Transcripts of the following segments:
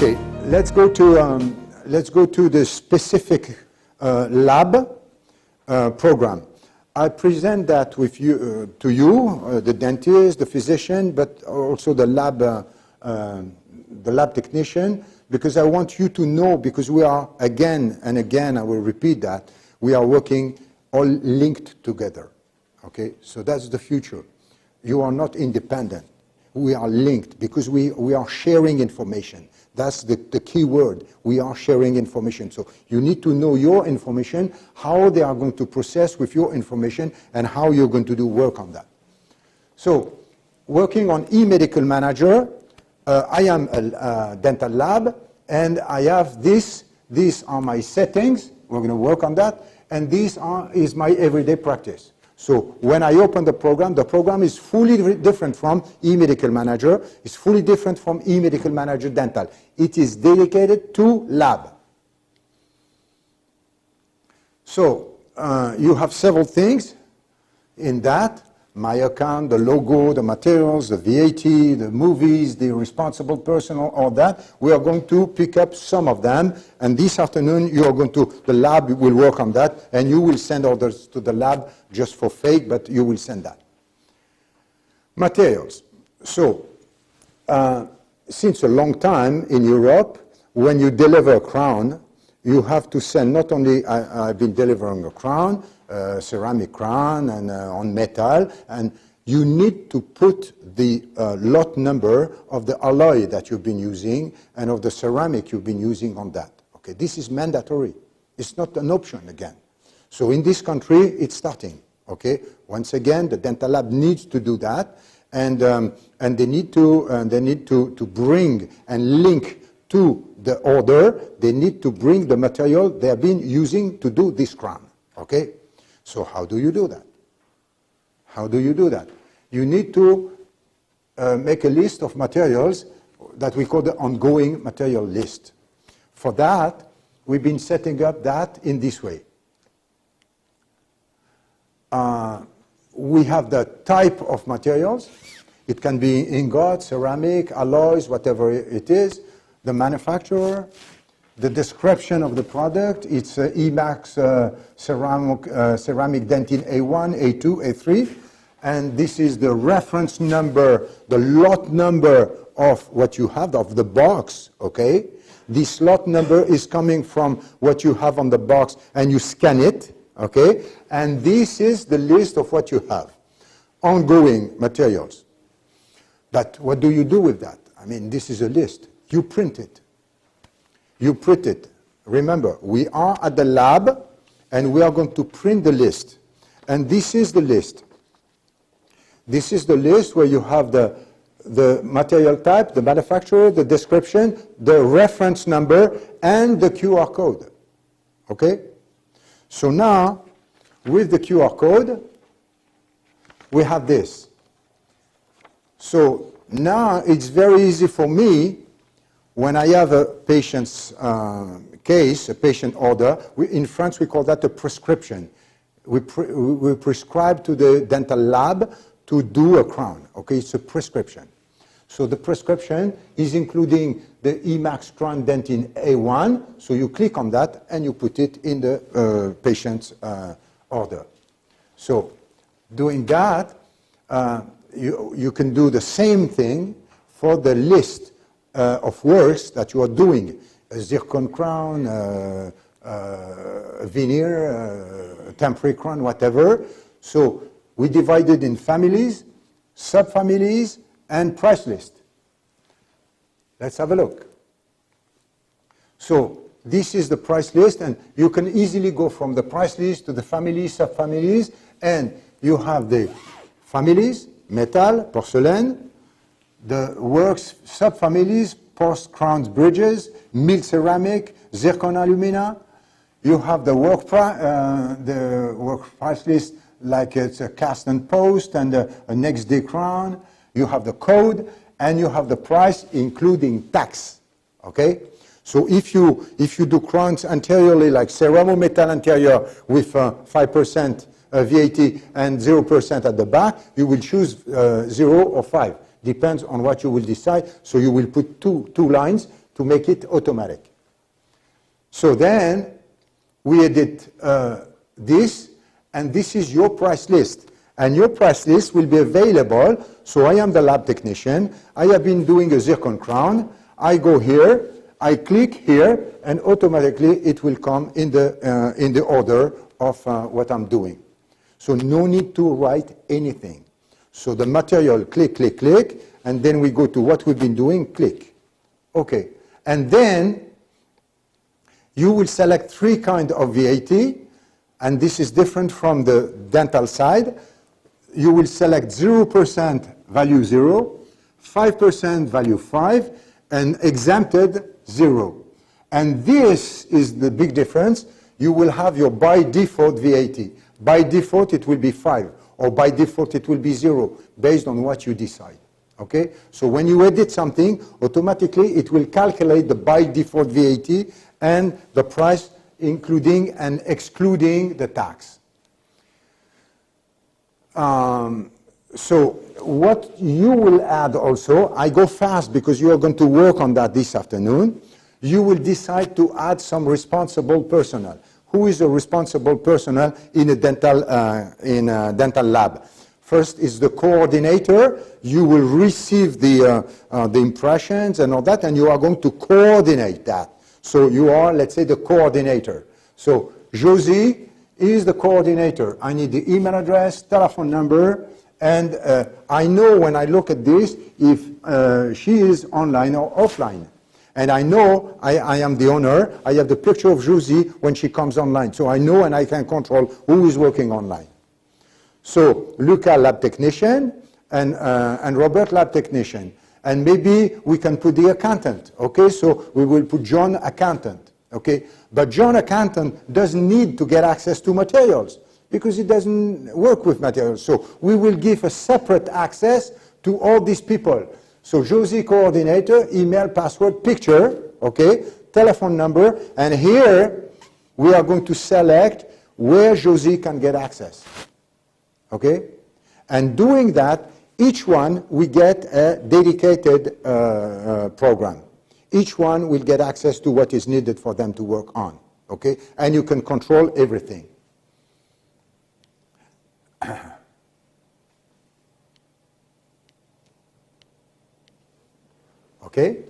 Okay, let's go to the specific lab program. I present that with you to you, the dentist, the physician, but also the lab technician, because I want you to know, because we are again and again, I will repeat that, we are working all linked together. Okay, so that's the future. You are not independent. We are linked because we are sharing information. That's the key word. We are sharing information. So you need to know your information, how they are going to process with your information, and how you're going to do work on that. So working on E-MedicalManager, I am a dental lab, and I have this. These are my settings. We're going to work on that. And is my everyday practice. So when I open the program is fully different from E-MedicalManager. It's fully different from E-MedicalManager Dental. It is dedicated to lab. So you have several things in that. My account, the logo, the materials, the VAT, the movies, the responsible person, all that. We are going to pick up some of them, and this afternoon the lab will work on that, and you will send orders to the lab just for fake, but you will send that. Materials. So, since a long time in Europe, when you deliver a crown, you have to send not only, I've been delivering a crown, ceramic crown and on metal, and you need to put the lot number of the alloy that you've been using and of the ceramic you've been using on that. Okay, this is mandatory. It's not an option again. So in this country, it's starting. Okay, once again, the dental lab needs to do that, and they need to bring and link to the order. They need to bring the material they have been using to do this crown. Okay. So how do you do that? How do you do that? You need to make a list of materials that we call the ongoing material list. For that, we've been setting up that in this way. We have the type of materials. It can be ingot, ceramic, alloys, whatever it is. The manufacturer. The description of the product, it's E-Max ceramic dentin A1, A2, A3, and this is the reference number, the lot number of what you have, of the box, okay? This lot number is coming from what you have on the box, and you scan it, okay? And this is the list of what you have. Ongoing materials. But what do you do with that? I mean, this is a list. You print it. You print it. Remember, we are at the lab, and we are going to print the list. And this is the list. This is the list where you have the material type, the manufacturer, the description, the reference number, and the QR code. Okay? So now, with the QR code, we have this. So now it's very easy for me. When I have a patient's case, a patient order, in France we call that a prescription. We prescribe to the dental lab to do a crown. Okay, it's a prescription. So the prescription is including the E-Max Crown Dentin A1. So you click on that and you put it in the patient's order. So doing that, you can do the same thing for the list of works that you are doing, a zircon crown, veneer, temporary crown, whatever. So we divided in families, subfamilies, and price list. Let's have a look. So this is the price list, and you can easily go from the price list to the families, subfamilies, and you have the families, metal, porcelain, the works subfamilies, post crowns, bridges, milled ceramic, zircon alumina. You have the work price list, like it's a cast and post and a next day crown. You have the code, and you have the price including tax. Okay? So if you do crowns anteriorly, like ceramo metal anterior with 5% VAT and 0% at the back, you will choose 0 or 5. Depends on what you will decide. So you will put two lines to make it automatic. So then we edit this, and this is your price list. And your price list will be available. So I am the lab technician. I have been doing a zircon crown. I go here, I click here, and automatically it will come in the order of what I'm doing. So no need to write anything. So the material, click, click, click, and then we go to what we've been doing, click. Okay. And then you will select 3 kinds of VAT, and this is different from the dental side. You will select 0% value 0, 5% value 5, and exempted 0. And this is the big difference. You will have your by default VAT. By default it will be 5, or by default it will be 0, based on what you decide. Okay? So when you edit something, automatically it will calculate the by default VAT and the price including and excluding the tax. So what you will add also, I go fast because you are going to work on that this afternoon. You will decide to add some responsible personnel. Who is a responsible personnel in a dental lab? First is the coordinator. You will receive the impressions and all that, and you are going to coordinate that. So you are, let's say, the coordinator. So Josie is the coordinator. I need the email address, telephone number, and I know when I look at this if she is online or offline. And I know I am the owner. I have the picture of Josie when she comes online. So I know and I can control who is working online. So Luca, lab technician, and Robert, lab technician. And maybe we can put the accountant. Okay, so we will put John, accountant. Okay, but John, accountant, doesn't need to get access to materials because he doesn't work with materials. So we will give a separate access to all these people. So Josie, coordinator, email, password, picture, okay, telephone number, and here we are going to select where Josie can get access. Okay? And doing that, each one we get a dedicated program. Each one will get access to what is needed for them to work on. Okay? And you can control everything. Okay?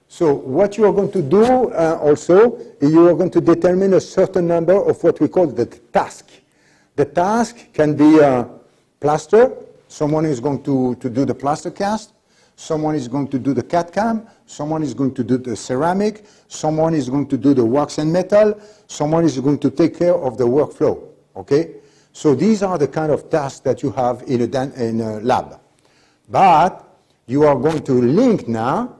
So what you are going to do also, you are going to determine a certain number of what we call the task. The task can be plaster. Someone is going to do the plaster cast. Someone is going to do the CAD/CAM. Someone is going to do the ceramic. Someone is going to do the wax and metal. Someone is going to take care of the workflow. Okay? So these are the kind of tasks that you have in a lab. But you are going to link now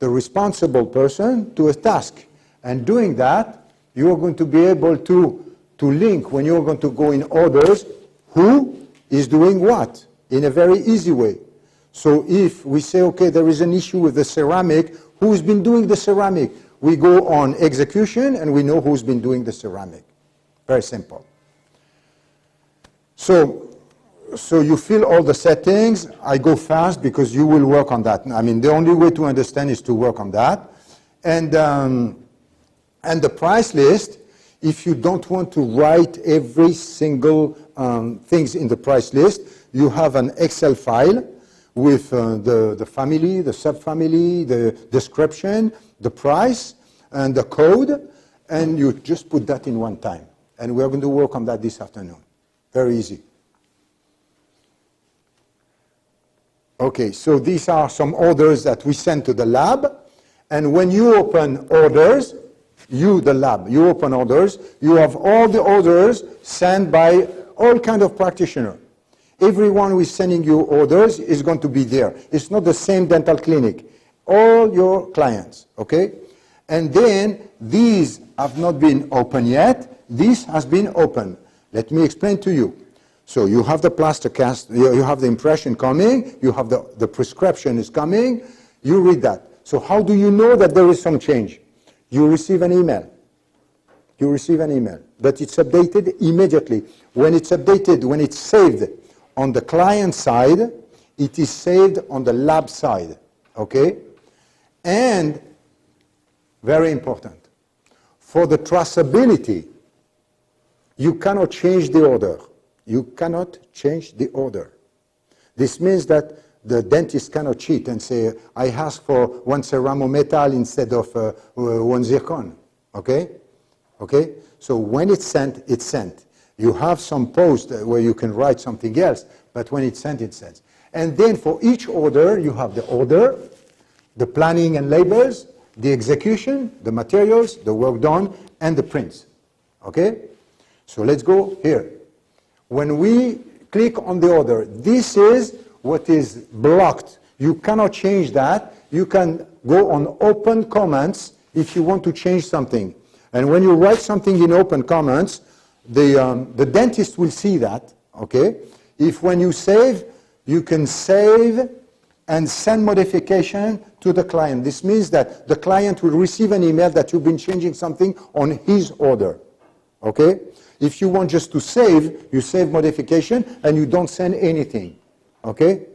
the responsible person to a task. And doing that, you are going to be able to link, when you're going to go in orders, who is doing what in a very easy way. So if we say, okay, there is an issue with the ceramic, who's been doing the ceramic? We go on execution and we know who's been doing the ceramic. Very simple. So you fill all the settings. I go fast because you will work on that. I mean, the only way to understand is to work on that. And the price list, if you don't want to write every single things in the price list, you have an Excel file with the family, the subfamily, the description, the price, and the code, and you just put that in one time. And we're going to work on that this afternoon. Very easy. Okay, so these are some orders that we send to the lab. And when you open orders, you, the lab, you open orders, you have all the orders sent by all kind of practitioners. Everyone who is sending you orders is going to be there. It's not the same dental clinic. All your clients, okay? And then these have not been open yet. This has been open. Let me explain to you. So you have the plaster cast, you have the impression coming, you have the prescription is coming, you read that. So how do you know that there is some change? You receive an email. You receive an email, but it's updated immediately. When it's updated, when it's saved on the client side, it is saved on the lab side, okay? And Very important. For the traceability, you cannot change the order. You cannot change the order. This means that the dentist cannot cheat and say, I ask for 1 ceramo-metal instead of 1 zircon. Okay? Okay? So when it's sent, it's sent. You have some post where you can write something else, but when it's sent, it's sent. And then for each order, you have the order, the planning and labels, the execution, the materials, the work done, and the prints. Okay? So let's go here. When we click on the order, this is what is blocked. You cannot change that. You can go on open comments if you want to change something. And when you write something in open comments, the dentist will see that. Okay? If when you save, you can save and send modification to the client. This means that the client will receive an email that you've been changing something on his order. Okay? If you want just to save, you save modification and you don't send anything. Okay?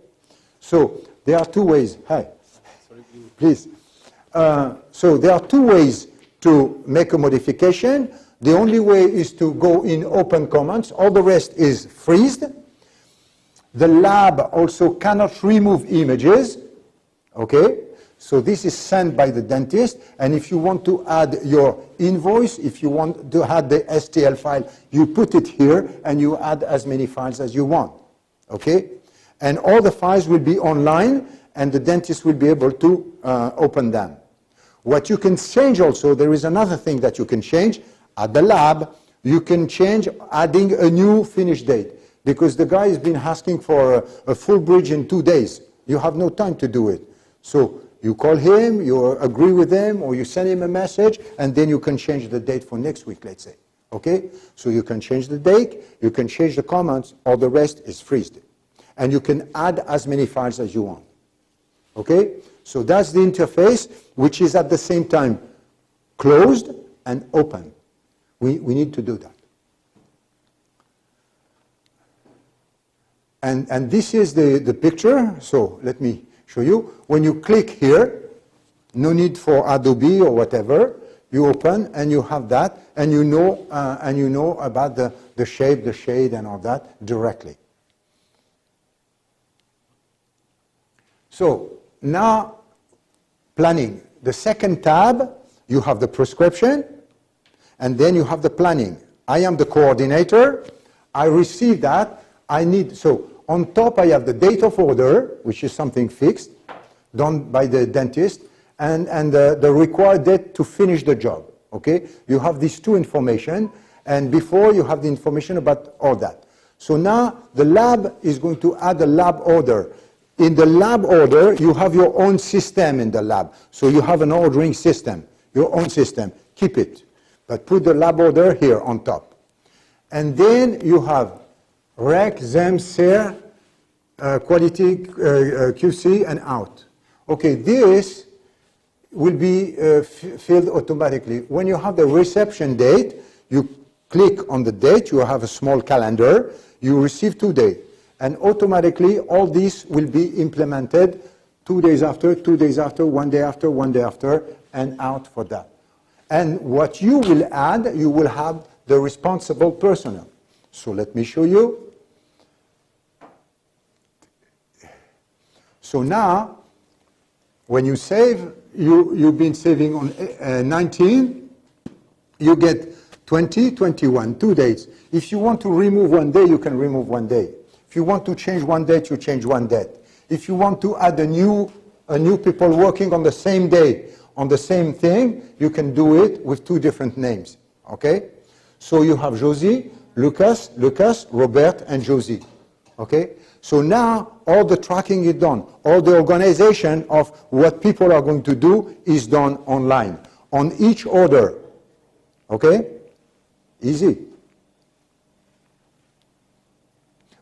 So there are two ways. Hi. Sorry, please. So there are two ways to make a modification. The only way is to go in open comments. All the rest is freezed. The lab also cannot remove images. Okay? So this is sent by the dentist, and if you want to add your invoice, if you want to add the STL file, you put it here and you add as many files as you want. Okay? And all the files will be online and the dentist will be able to open them. What you can change also, there is another thing that you can change. At the lab, you can change adding a new finish date, because the guy has been asking for a full bridge in 2 days. You have no time to do it. So you call him, you agree with him, or you send him a message, and then you can change the date for next week, let's say. Okay? So you can change the date, you can change the comments, all the rest is freezed. And you can add as many files as you want. Okay? So that's the interface, which is at the same time closed and open. We need to do that. And this is the picture. So let me show you. When you click here, no need for Adobe or whatever. You open and you have that, and you know about the shape, the shade, and all that directly. So now, planning. The second tab, you have the prescription, and then you have the planning. I am the coordinator. I receive that. So on top I have the date of order, which is something fixed, done by the dentist, and the required date to finish the job. Okay? You have these two information, and before you have the information about all that. So now the lab is going to add a lab order. In the lab order, you have your own system in the lab. So you have an ordering system, your own system. Keep it. But put the lab order here on top. And then you have rec, zem, ser, quality, QC, and out. Okay, this will be filled automatically. When you have the reception date, you click on the date, you have a small calendar, you receive 2 days. And automatically, all these will be implemented 2 days after, 2 days after, 1 day after, 1 day after, and out for that. And what you will add, you will have the responsible personnel. So let me show you. So now, when you save, you've been saving on 19, you get 20, 21, 2 days. If you want to remove 1 day, you can remove 1 day. If you want to change 1 date, you change 1 date. If you want to add a new people working on the same day, on the same thing, you can do it with 2 different names. Okay? So you have Josie, Lucas, Robert, and Josie. Okay? So now all the tracking is done. All the organization of what people are going to do is done online on each order. Okay? Easy.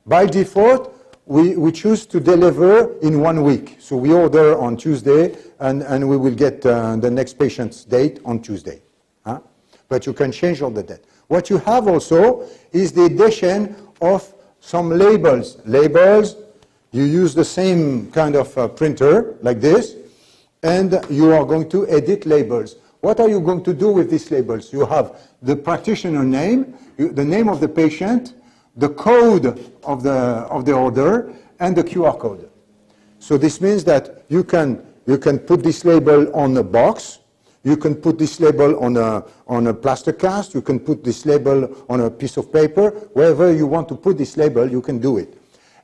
By default, we choose to deliver in 1 week. So we order on Tuesday, and we will get the next patient's date on Tuesday. Huh? But you can change all the date. What you have also is the addition of some labels. Labels, you use the same kind of printer, like this, and you are going to edit labels. what are you going to do with these labels? You have the practitioner name, the name of the patient, the code of the order, and the QR code. So this means that you can put this label on a box, you can put this label on a plaster cast, you can put this label on a piece of paper, wherever you want to put this label, you can do it.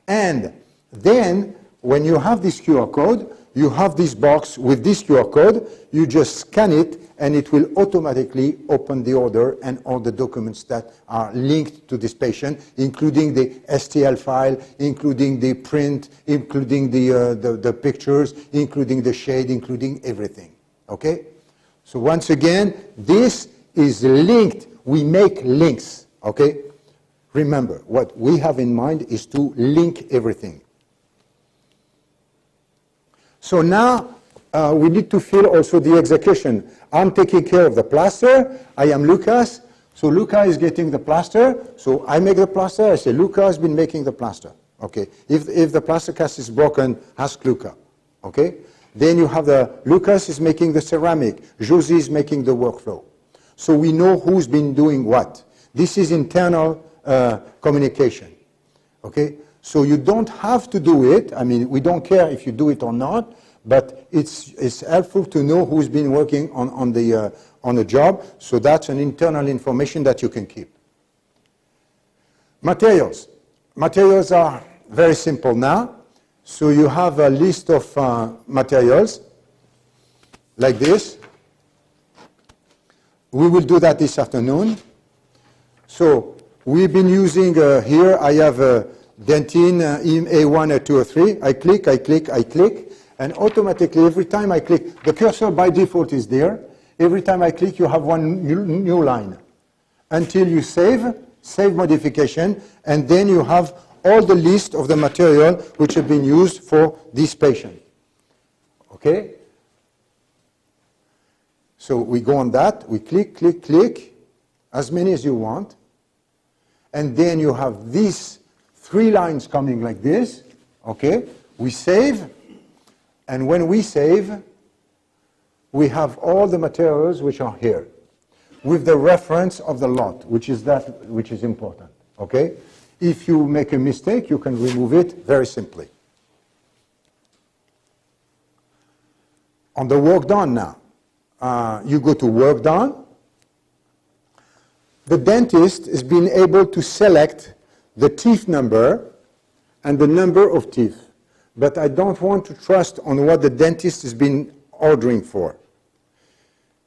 And then, when you have this QR code, you have this box with this QR code, you just scan it, and it will automatically open the order and all the documents that are linked to this patient, including the STL file, including the print, including the pictures, including the shade, including everything. Okay? So once again, this is linked. We make links. Okay? Remember, what we have in mind is to link everything. So now we need to fill also the execution. I'm taking care of the plaster. I am Lucas. So Luca is getting the plaster. So I make the plaster. I say, Luca has been making the plaster. Okay. If the plaster cast is broken, ask Luca. Okay. Then you have Lucas is making the ceramic. Josie is making the workflow. So we know who's been doing what. This is internal communication. Okay. So you don't have to do it. I mean, we don't care if you do it or not, but it's helpful to know who's been working on the job. So that's an internal information that you can keep. Materials. Materials are very simple now. So you have a list of materials like this. We will do that this afternoon. So we've been using here, I have Dentine A1, A2, A3. I click, and automatically every time I click, the cursor by default is there. Every time I click, you have one new line until you save modification, and then you have all the list of the material which have been used for this patient. Okay? So we go on that, we click, as many as you want, and then you have these 3 lines coming like this. Okay? We save, and when we save, we have all the materials which are here with the reference of the lot, which is important. Okay? If you make a mistake, you can remove it very simply. On the work done now, you go to work done. The dentist is being able to select the teeth number and the number of teeth. But I don't want to trust on what the dentist has been ordering for.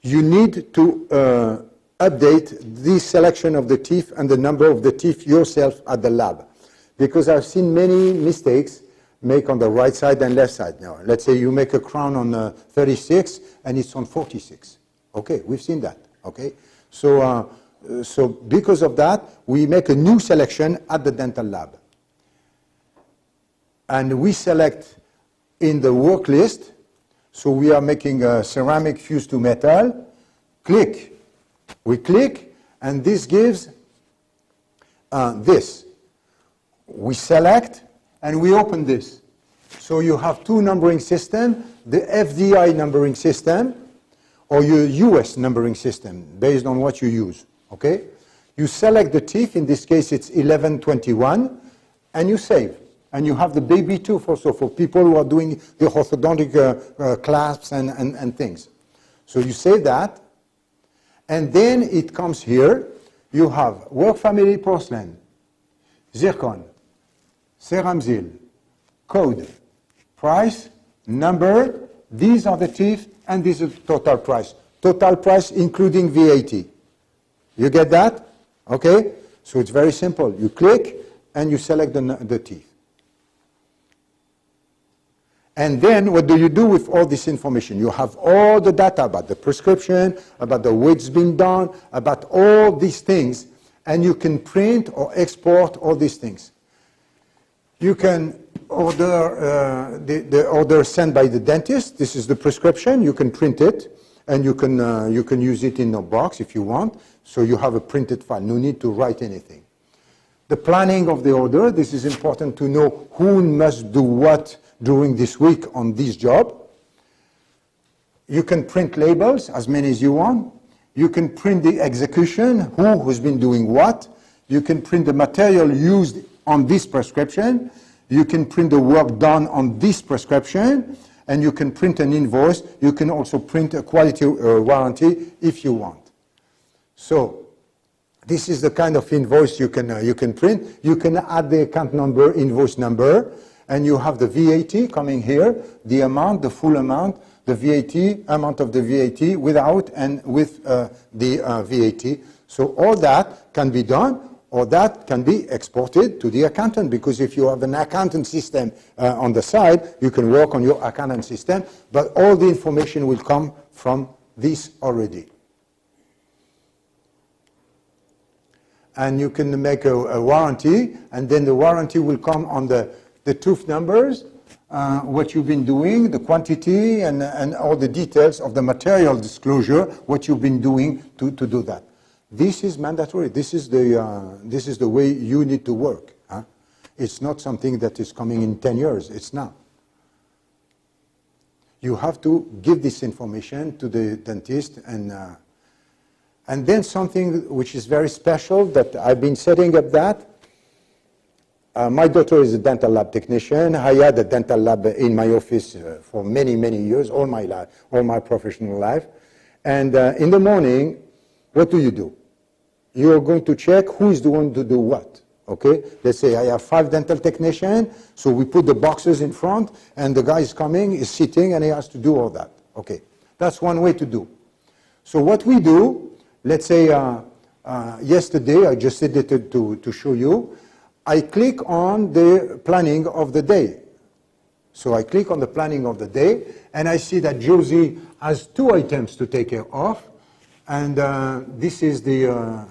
You need to update this selection of the teeth and the number of the teeth yourself at the lab. Because I've seen many mistakes made on the right side and left side. Now, let's say you make a crown on 36 and it's on 46. Okay, we've seen that. Okay, so because of that, we make a new selection at the dental lab. And we select in the work list, so we are making a ceramic fused to metal. Click. We click, and this gives this. We select, and we open this. So you have 2 numbering systems, the FDI numbering system or your US numbering system, based on what you use. Okay? You select the teeth, in this case it's 1121, and you save. And you have the baby tooth also for people who are doing the orthodontic clasps and things. So you save that, and then it comes here. You have work family porcelain, zircon, ceramzyl, code, price, number. These are the teeth, and this is total price. Total price including VAT. You get that? Okay? So it's very simple. You click, and you select the teeth. And then what do you do with all this information? You have all the data about the prescription, about the way it's been done, about all these things, and you can print or export all these things. You can order the order sent by the dentist. This is the prescription. You can print it, and you can use it in a box if you want. So you have a printed file. No need to write anything. The planning of the order. This is important to know who must do what during this week on this job. You can print labels, as many as you want. You can print the execution, who's been doing what. You can print the material used on this prescription. You can print the work done on this prescription. And you can print an invoice. You can also print a quality warranty if you want. So this is the kind of invoice you can print. You can add the account number, invoice number, and you have the VAT coming here, the amount, the full amount, the VAT, amount of the VAT without and with the VAT. So all that can be done, or that can be exported to the accountant, because if you have an accountant system on the side, you can work on your accountant system, but all the information will come from this already. And you can make a warranty, and then the warranty will come on the tooth numbers, what you've been doing, the quantity, and all the details of the material disclosure, what you've been doing to do that. This is mandatory. This is the way you need to work. It's not something that is coming in 10 years. It's now. You have to give this information to the dentist, and then something which is very special that I've been setting up that. My daughter is a dental lab technician. I had a dental lab in my office for many, many years, all my life, all my professional life. And in the morning, what do? You're going to check who is the one to do what. Okay? Let's say I have 5 dental technicians, so we put the boxes in front, and the guy is coming, is sitting, and he has to do all that. Okay? That's one way to do. So what we do, let's say yesterday, I just did it to show you, I click on the planning of the day. So I click on the planning of the day, and I see that Josie has 2 items to take care of, and this is the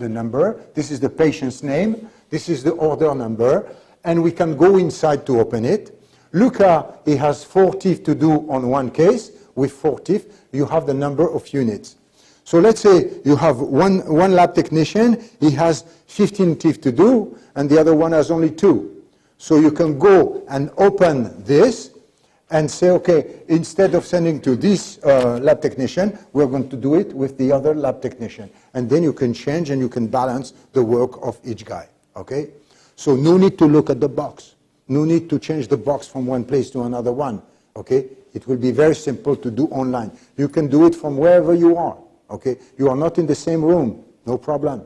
number, this is the patient's name, this is the order number, and we can go inside to open it. Luca, he has 4 teeth to do on one case. With 4 teeth, you have the number of units. So let's say you have one lab technician, he has 15 teeth to do, and the other one has only 2. So you can go and open this and say, okay, instead of sending to this lab technician, we're going to do it with the other lab technician. And then you can change and you can balance the work of each guy, okay? So no need to look at the box. No need to change the box from one place to another one, okay? It will be very simple to do online. You can do it from wherever you are. Okay, you are not in the same room, no problem,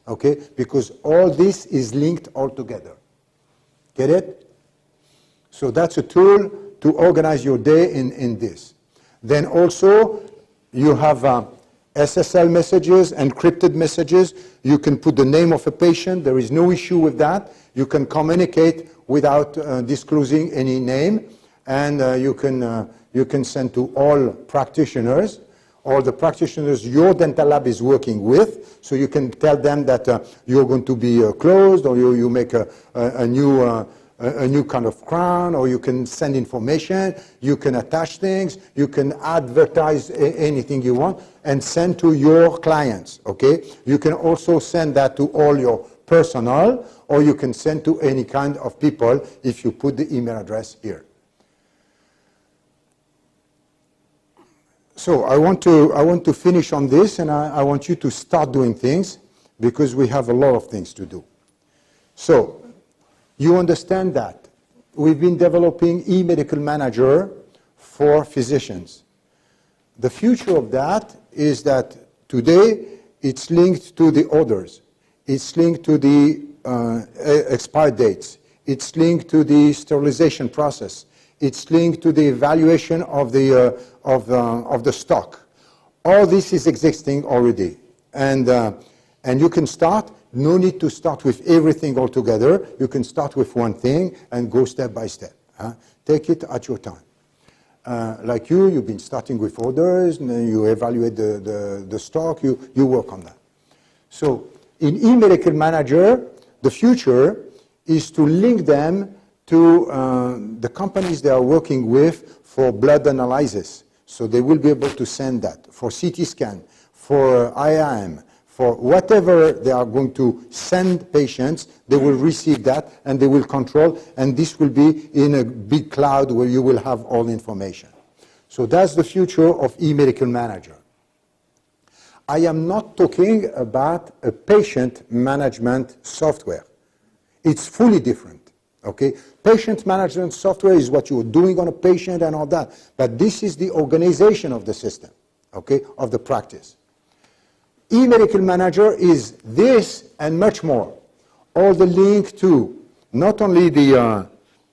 okay, because all this is linked all together. Get it? So that's a tool to organize your day in this. Then also, you have SSL messages, encrypted messages. You can put the name of a patient. There is no issue with that. You can communicate without disclosing any name, and you can send to all practitioners. All the practitioners your dental lab is working with, so you can tell them that you're going to be closed, or you make a new kind of crown, or you can send information, you can attach things, you can advertise anything you want, and send to your clients, okay? You can also send that to all your personnel, or you can send to any kind of people if you put the email address here. So I want to finish on this, and I want you to start doing things, because we have a lot of things to do. So you understand that we've been developing E-MedicalManager for physicians. The future of that is that today it's linked to the orders, it's linked to the expire dates, it's linked to the sterilization process, it's linked to the evaluation of the stock. All this is existing already, and you can start. No need to start with everything all together. You can start with one thing and go step by step. Take it at your time. Like you've been starting with orders, and then you evaluate the stock. You work on that. So in E-MedicalManager, the future is to link them to the companies they are working with for blood analysis. So they will be able to send that for CT scan, for IAM, for whatever they are going to send patients, they will receive that and they will control, and this will be in a big cloud where you will have all the information. So that's the future of e-MedicalManager. I am not talking about a patient management software. It's fully different, okay? Patient management software is what you're doing on a patient and all that, but this is the organization of the system, okay, of the practice. E-MedicalManager is this and much more. All the link to not only the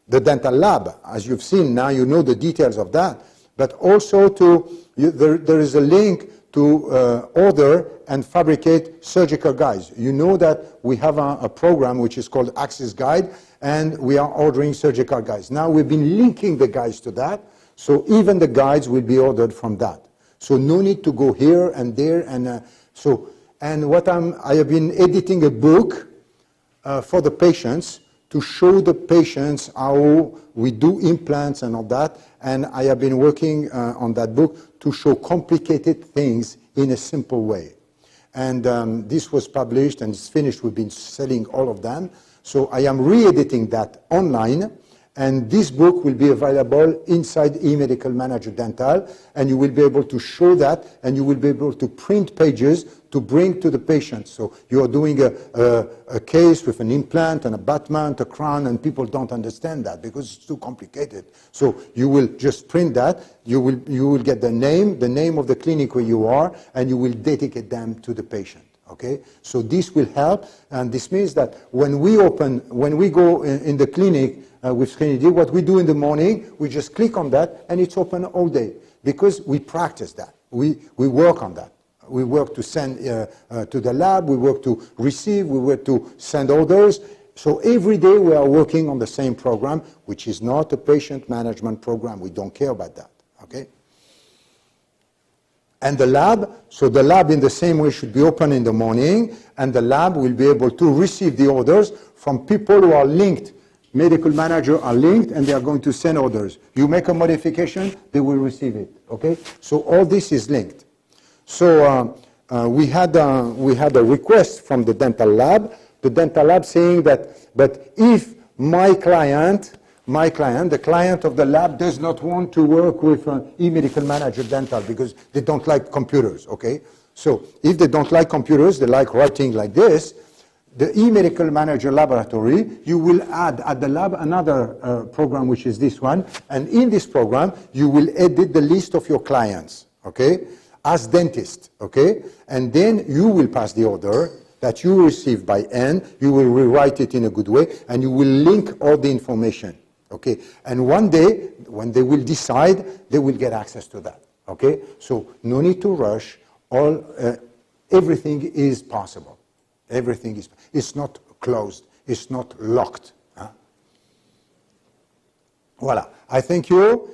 dental lab, as you've seen, now you know the details of that, but also to, there is a link to order and fabricate surgical guides. You know that we have a program which is called Access Guide, and we are ordering surgical guides. Now we've been linking the guides to that, so even the guides will be ordered from that. So no need to go here and there, and I have been editing a book for the patients to show the patients how we do implants and all that, and I have been working on that book to show complicated things in a simple way. And this was published and it's finished. We've been selling all of them. So I am re-editing that online, and this book will be available inside E-MedicalManager Dental, and you will be able to show that, and you will be able to print pages to bring to the patient. So you are doing a case with an implant, an abutment, a crown, and people don't understand that because it's too complicated. So you will just print that, you will get the name of the clinic where you are, and you will dedicate them to the patient. Okay, so this will help, and this means that when we go in the clinic with Trinity, what we do in the morning, we just click on that, and it's open all day, because we practice that. We work on that. We work to send to the lab, we work to receive, we work to send orders. So every day we are working on the same program, which is not a patient management program. We don't care about that, okay? And the lab, so the lab in the same way should be open in the morning, and the lab will be able to receive the orders from people who are linked. Medical manager are linked, and they are going to send orders. You make a modification, they will receive it, okay? So all this is linked. So we had a request from the dental lab saying that, but if my client, the client of the lab does not want to work with E-MedicalManager Dental because they don't like computers, okay? So if they don't like computers, they like writing like this, the E-MedicalManager Laboratory, you will add at the lab another program, which is this one, and in this program, you will edit the list of your clients, okay, as dentist, okay? And then you will pass the order that you receive by hand, you will rewrite it in a good way, and you will link all the information. Okay, and one day, when they will decide, they will get access to that. Okay, so no need to rush. Everything is possible. Everything is. It's not closed. It's not locked. Huh? Voilà. I thank you.